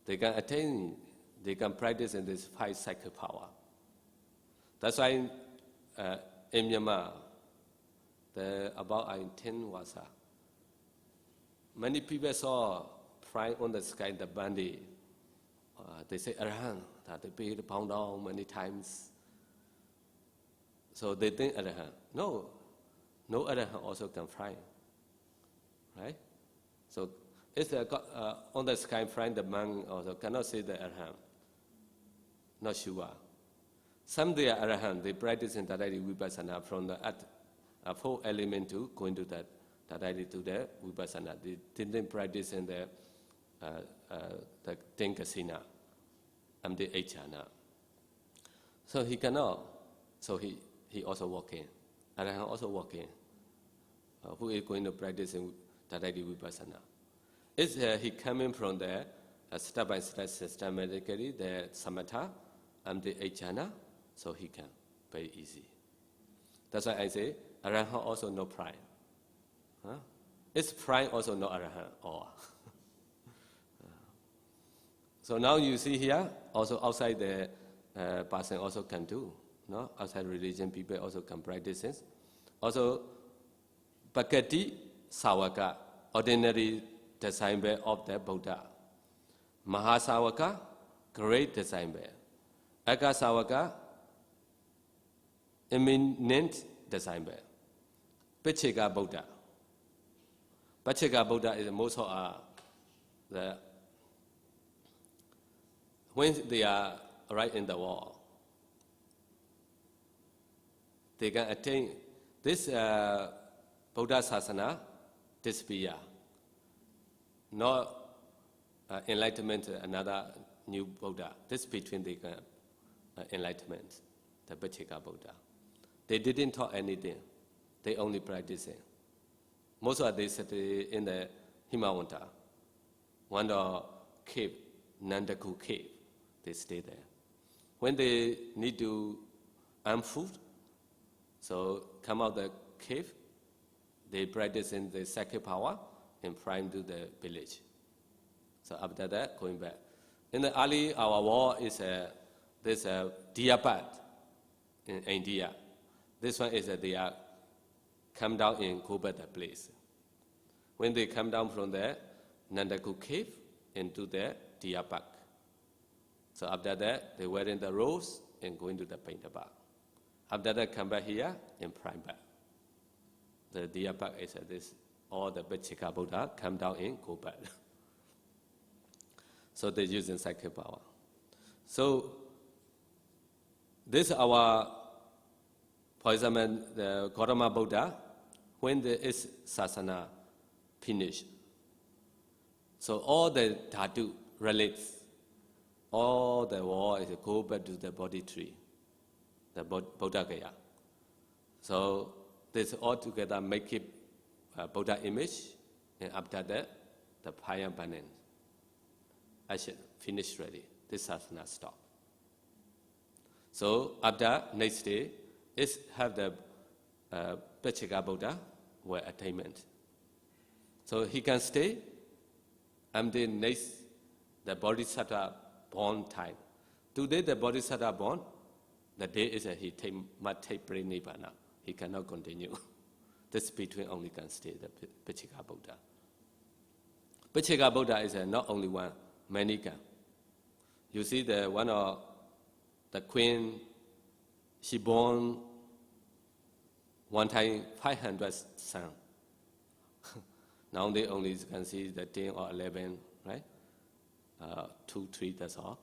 They can attain, they can practice in this 5 cycle power. That's why in Myanmar, about 10 was many people saw flying on the sky the bandit. They say Arahant, that they paid the pound down many times. So they think Arahant. No Arahant also can fly, right? So if they got on the sky flying, the monk also cannot see the Arahant. Not sure. Some they are Arahant, they practice in Tadaiti Vipassana from the 4 element to going to that Tadaiti to the Vipassana. They didn't practice in the Tenkasina and the Echana. So he cannot. So he also walk in. Arahant also walk in. Who is going to practice in Tadaiti Vipassana? Is he coming from the step by step systematically the Samatha and the Echana? So he can, very easy. That's why I say, Arahant also no pride. Is pride also no Arahant? Or so now you see here, also outside the person also can do. No? Outside religion, people also can practice it. Also, Bhakti Sawaka, ordinary disciple of the Buddha. Mahasawaka, great disciple. Akasawaka, eminent disciple. Pachika Buddha. Pachika Buddha is most of when they are right in the wall, they can attain this Buddha Sasana disappear. Not enlightenment, another new Buddha. This between the enlightenment, the Pachika Buddha. They didn't talk anything. They only practice it. Most of this in the Himawanta, one cave, Nandaku cave. They stay there. When they need to earn food, so come out the cave, they practice in the sacred power and fly to the village. So after that, going back. In the early, our war is this Diapat in India. This one is they are come down in Kubata place. When they come down from there, Nandaku cave into the Diapak. So after that, they wear in the robes and go into the Paintabak. After that, come back here and prime back. The Diapak is this, all the Pachika Buddha come down and go back. So they use in psychic power. So this our, for example, the Gautama Buddha, when there is sasana finished, so all the dhatu relics, all the war is go back to the body tree, the Buddha Gaya. So this all together make it a Buddha image, and after that, the fire burning. I should finish ready. This sasana stop. So after next day, is have the Pachika Buddha with attainment. So he can stay, and then next the Bodhisattva born time. Today the Bodhisattva born, the day is that he must take Pranipana. He cannot continue. This between only can stay the Pachika Buddha. Pachika Buddha is not only one, many can. You see the one of the queen, she born one time 500 sons. Now they only can see the 10 or 11, right? 2, 3, that's all.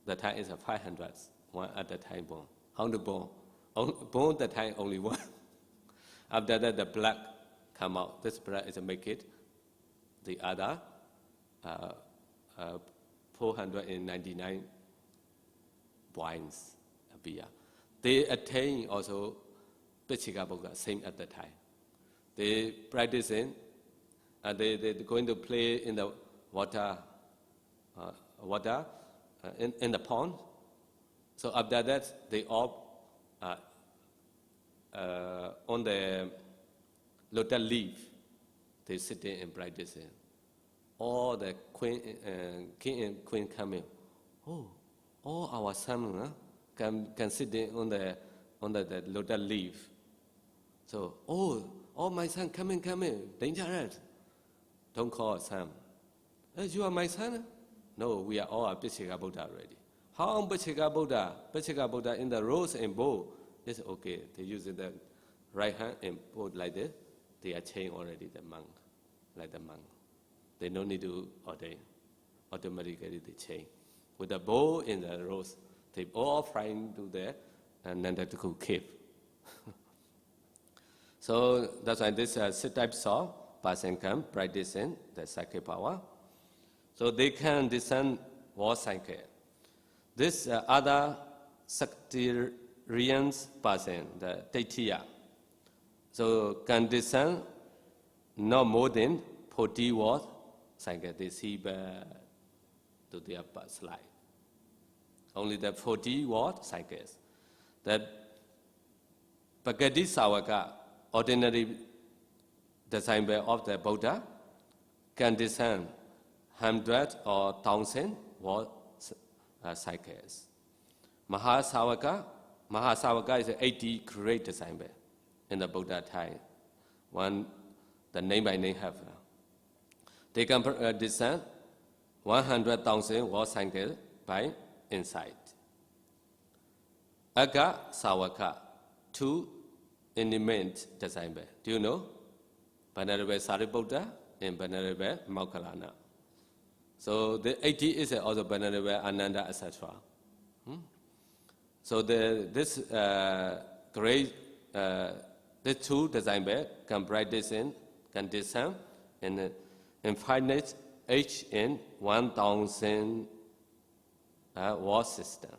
The time is 500, one at the time born. How to born? Born the time only one. After that, the black come out. This black is make it. The other 499 wines beer. They attain also Pichika Buddha, same at the time. They practicing, and they're going to play in the water, in the pond. So after that, they all on the lotus leaf, they sitting and practicing. All the king and queen coming. Oh, all our sons can sit on the lotus leaf. So, all my son coming, dangerous. Don't call son. You are my son? No, we are all a Pichika Buddha already. How Pichika Buddha? Pichika Buddha in the rose and bow. It's okay. They use the right hand and bow like this. They are chained already, the monk, like the monk. They don't need to ordain. Automatically they chain. With the bow in the rose, they all flying to there and then they could cave. So that's why this types of person can practicing the psychic power. So they can discern war psychic. This other sectarian person, the Taitiya, so can discern no more than 40 words psychic. They see to their past life. Only the 40 words psychic. The Pagadi Sawaka, ordinary disciple of the Buddha, can discern 100 or 1,000 words psychics. Mahasavaka is 80 great disciple in the Buddha time. One, the name by name have. They can discern 100,000 words psychics by insight. Aga Sawaka, 2 intimate disciple. Do you know? Venerable Sariputta and Venerable Moggallana. So the 80 is also Venerable Ananda, etc. So this great, the 2 disciples can practice can discern in infinite each in 1,000 war system,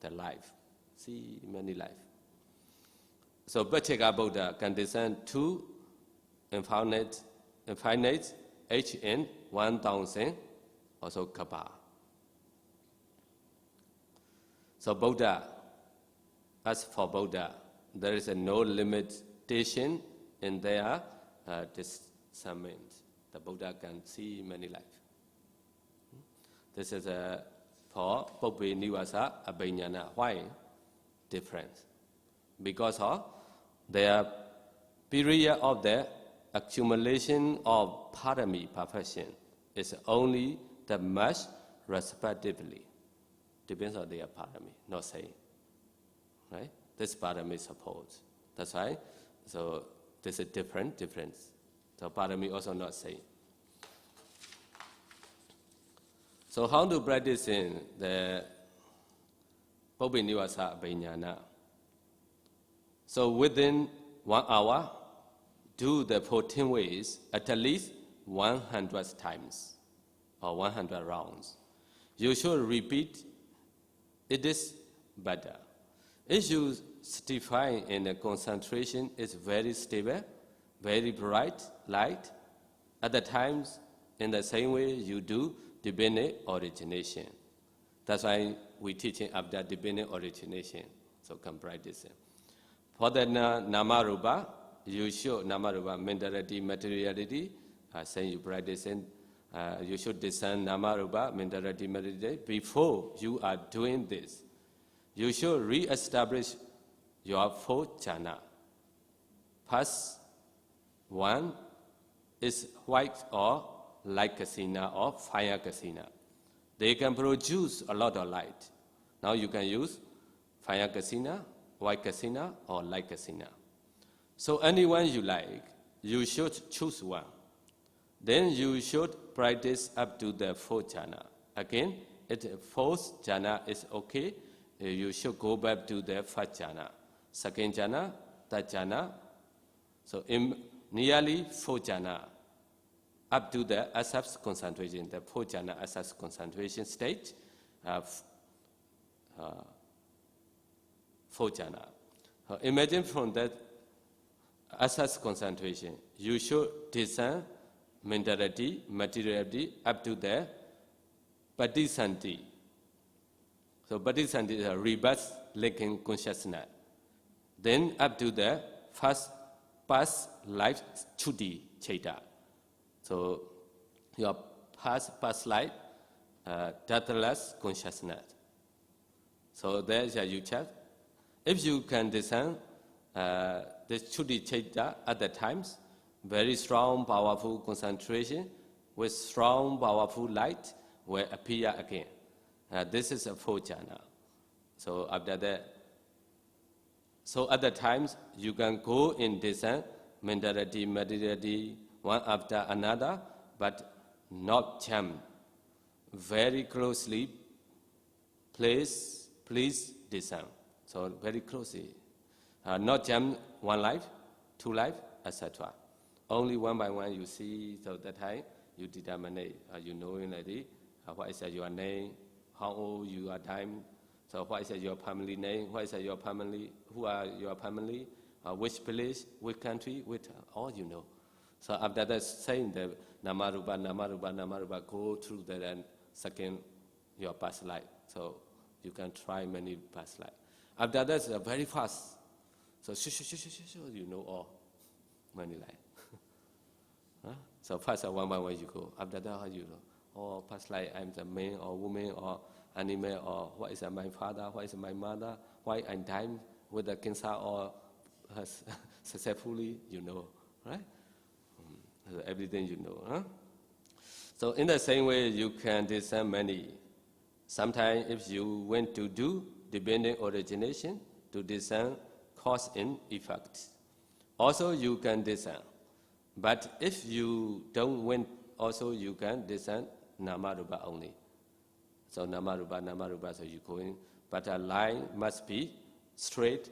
the life. See many life. So Pichika Buddha can discern 2 infinite each in 1,000 also kappa. So Buddha, as for Buddha, there is no limitation in their discernment. The Buddha can see many life. This is for Poppe Nivasa Abhinyana. Why? Difference. Because of their period of the accumulation of parami perfection is only the much respectively. Depends on their parami, not saying. Right? This parami supports. That's why. So this is difference. So parami also not saying. So how to practice in the Poppe Nivasa Abhinyana? So within 1 hour, do the 14 ways at least 100 times or 100 rounds. You should repeat. It is better. If you stay in the concentration, is very stable, very bright light. At the times, in the same way you do dependent origination. That's why we teaching after dependent origination. So can practice it. For the Namarupa, you should Namarupa, mentality, materiality, saying you practice you should discern Namarupa, mentality, materiality. Before you are doing this, you should re-establish your 4 jhana. First one is white or light kasina or fire kasina. They can produce a lot of light. Now you can use fire kasina, white kasina, or light kasina. So anyone you like, you should choose one. Then you should practice up to the 4th jhana. Again, if 4th jhana is okay, you should go back to the 1st jhana. 2nd jhana, 3rd jhana. So in nearly 4 jhana, up to the asap's concentration, the 4th jhana asap's concentration state, 4 jhana. Imagine from that assess concentration. You should discern mentality, materiality up to the patisanti. So patisanti is a rebirth linking consciousness. Then up to the first past life chuti chaita. So your past life deathless consciousness. So there is you check. If you can discern this chuti chaita at the times, very strong, powerful concentration with strong, powerful light will appear again. This is a fourth jhana. So after that, so at the times you can go in discern mentality, materiality, one after another, but not jump. Very closely, please discern. So very closely, not jump one life, two life, etc. Only one by one you see. So that time you determine, you know already. What is your name? How old you are time? So what is your family name? What is your family? Who are your family? Which place? Which country? Which all you know. So after that, saying the namarupa, go through that and second your past life. So you can try many past life. After that, very fast. So you know all many life. Huh? So first one by one you go. After that, how you know? Oh, past life I'm the man or woman or animal, or what is my father? What is my mother? Why I died with the cancer or successfully? You know, right? So everything you know. Huh? So in the same way, you can discern many. Sometimes if you want to do dependent origination, to discern cause and effect. Also you can discern. But if you don't want, also you can discern namarupa only. So namarupa, so you go in. But a line must be straight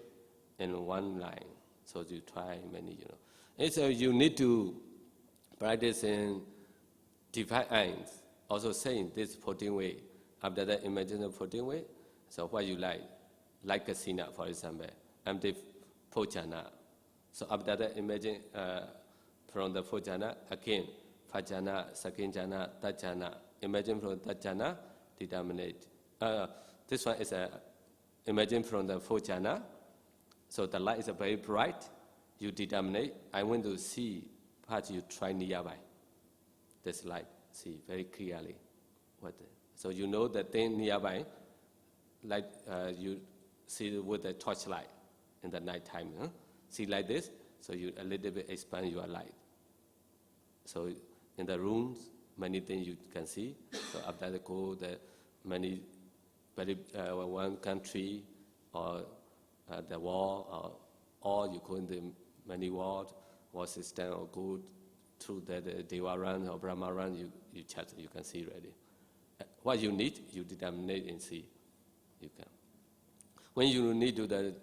in one line. So you try many, you know. And so you need to practice in divine eyes. Also saying this 14 way. After that, imagine the 14 way. So what you like kasina, for example, empty 4 jhana. So after that, imagine from the 4 jhana, again, 5 jhana, second jhana, third jhana. Imagine from that jhana, determine. This one is imagine from the 4 jhana. So the light is very bright. You determine, I want to see what you try nearby. This light, see very clearly. So you know the thing nearby, like you see with the torchlight in the night time. Huh? See like this, so you a little bit expand your light. So in the rooms, many things you can see. So after the go, the many, very one country or the wall, or you go in the many wall system, or go through the Deva run or Brahma run, you chat, you can see already. What you need, you determine and see. You can. When you need to the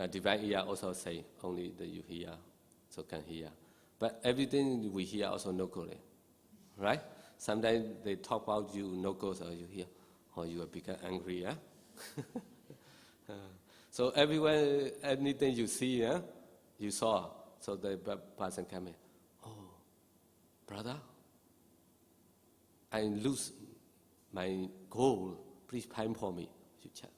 divine ear, also say only that you hear, so can hear. But everything we hear also no good, right? Sometimes they talk about you no good, so you hear, or you become angry, yeah. So everywhere, anything you see, yeah, you saw. So the person come in, oh, brother, I lose my goal, please find for me. You check.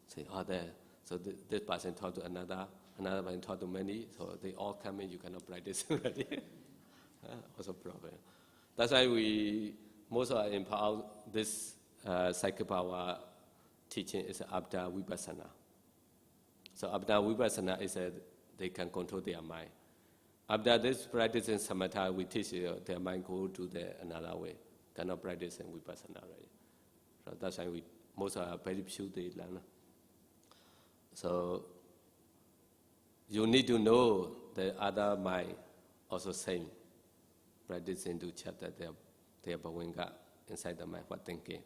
Say, oh, there. So this person talk to another person talk to many, so they all come in, you cannot practice already. Also problem. That's why we most are empowered, this psychic power teaching is after Vipassana. So after Vipassana is they can control their mind. After this practice in Samatha, we teach their mind go to another way. Cannot practice in Vipassana already. So that's why we most are very few they learn. So you need to know the other mind also same. Practicing to check that their bhavinga inside the mind, what thinking.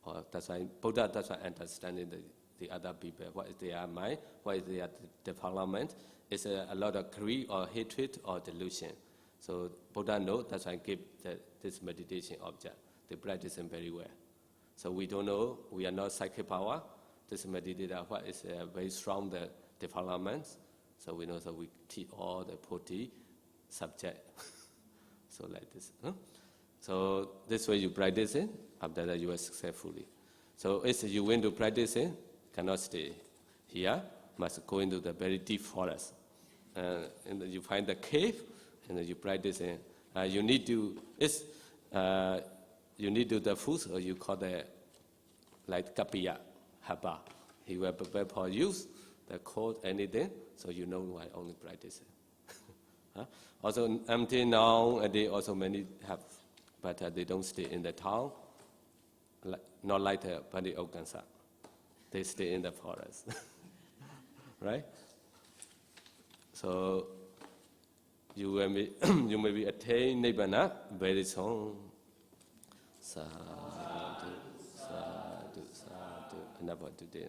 Or that's why Buddha doesn't understanding the other people. What is their mind? What is their development? It's a lot of greed or hatred or delusion. So Buddha knows, that's why I give this meditation object. They practice them very well. So we don't know, we are not psychic power. This meditator, what is very strong the development. So we know, so we teach all the 40 subject. So like this. Huh? So this way you practice it, after that you are successfully. So if you went to practice it, cannot stay here, must go into the very deep forest. And then you find the cave, and then you practice it. You need to, you need to do the food, or you call the, like kapiya, haba. He will prepare for use, the code, anything, so you know why only practice it. Huh? Also, until now, they also many have, but they don't stay in the town, not like the Pandi Ukkansa. They stay in the forest. Right? So, you may be attain Nibbana very soon. Sadhu, sadhu, sadhu. Enough for today.